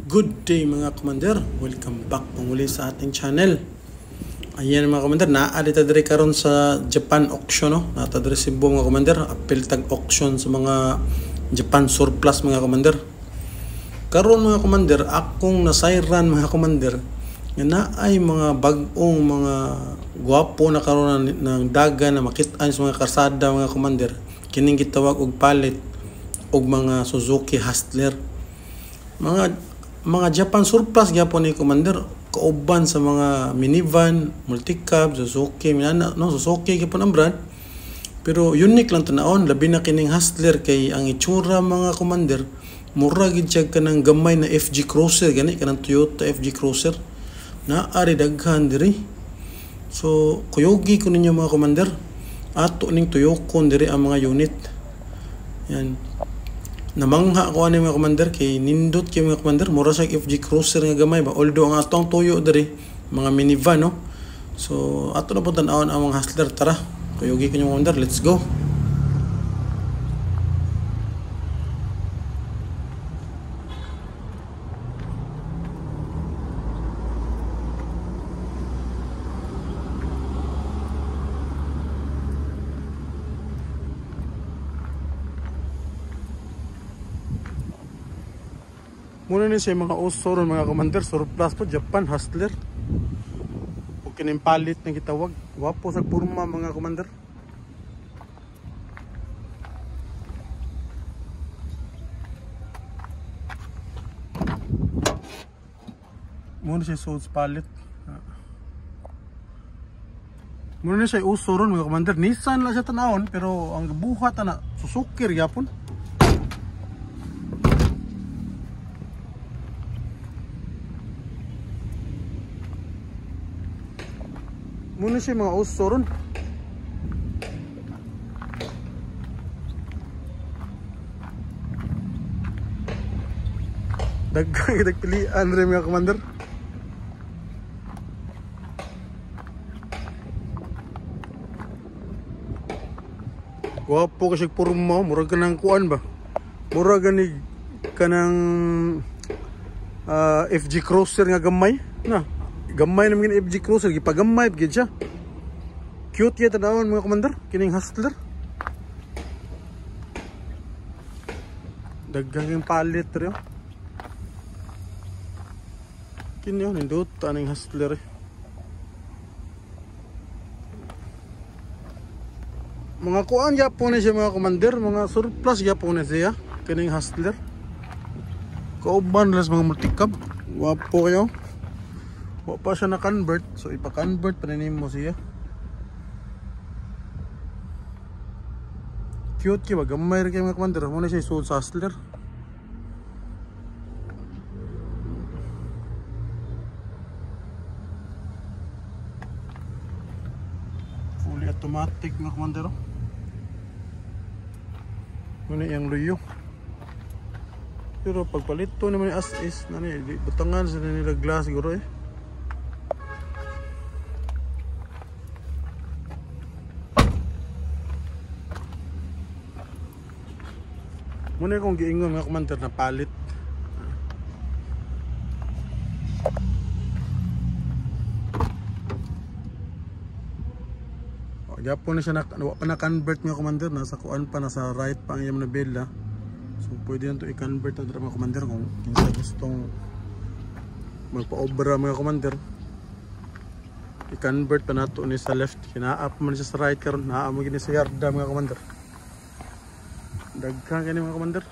Good day mga commander, welcome back muli sa ating channel. Ayan mga commander, naadita diri karon sa Japan auction no. Nata diri Cebu mga commander, apil tag auction sa mga Japan surplus mga commander. Karon mga commander, akong nasayran mga commander nga naay mga bag-ong mga gwapo na karon ng daga na makit-an sa mga karsada mga commander. Kining gitawag og palit og mga Suzuki Hustler. Mga Japan surplus gyapon ni commander, kauban sa mga minivan, multicab, Suzuki, Suzuki gyapon ang brand. Pero unique lang tanawon, labi na kining Hustler kay ang itsura mga commander mura gid siya kanang gamay na FG Cruiser gani kanang Toyota FG Cruiser na ari daghan diri. So kuyogi ko ninyo mga commander, ato ning tuyokon diri ang mga unit. Yan. Namangha ko ani mga commander kay nindot kay mga commander mura sa FG Cruiser nga gamay ba, although ang atong tuyo diri mga minivan no. So ato na po tan-awon ang mga Hustler, tara kuyogi ko ninyo commander, let's go. Muna ni siya mga uso ron mga commander, surplus po Japan Hustler. O kining palit na gitawag, wapo sa purma mga commander. Muna siya suits palit. Muna ni siya uso ron mga commander, Nissan lang siya tanawon pero ang buhat na Suzuki gyapon. Muna siya mga uso ron. Daghang kitag pilian rin mga commander. Wapo kasi purma, murag ka ng kuan ba? Murag ganig ka ng FG Cruiser nga gamay na. Gamay naman yung FG Cruiser, gipagamay gid siya. Cute ya tanawon mga commander, kining Hustler. Daghang yung palit rin. Kini yun, nindot aning Hustler eh. Mga kuan yapon na siya mga commander, mga surplus yapon na siya, kining Hustler. Kauban lang sa mga multicab, wapo kayo. Wa pa siya na-convert, so ipa-convert pa rin mo siya. Cute kiba, gamay rin kayo mga commander. Muna siya sold sa Hustler. Fully automatic mga commander. Muna yung luyo. Pero pagpalito naman yung as is, butangan sa nila glass siguro eh. Muna kong giingon mga commander na palit. Gapon na siya na-convert mga commander, nasa kuan pa, nasa right pa ang iyang nabela. So pwede na ito i-convert na mga commander kung kinsa gustong magpa-obra mga commander. I-convert pa na ito ni sa left, kinaap man siya sa right karon, naamagin ni sa yarda mga commander. Daghang kani mga commander.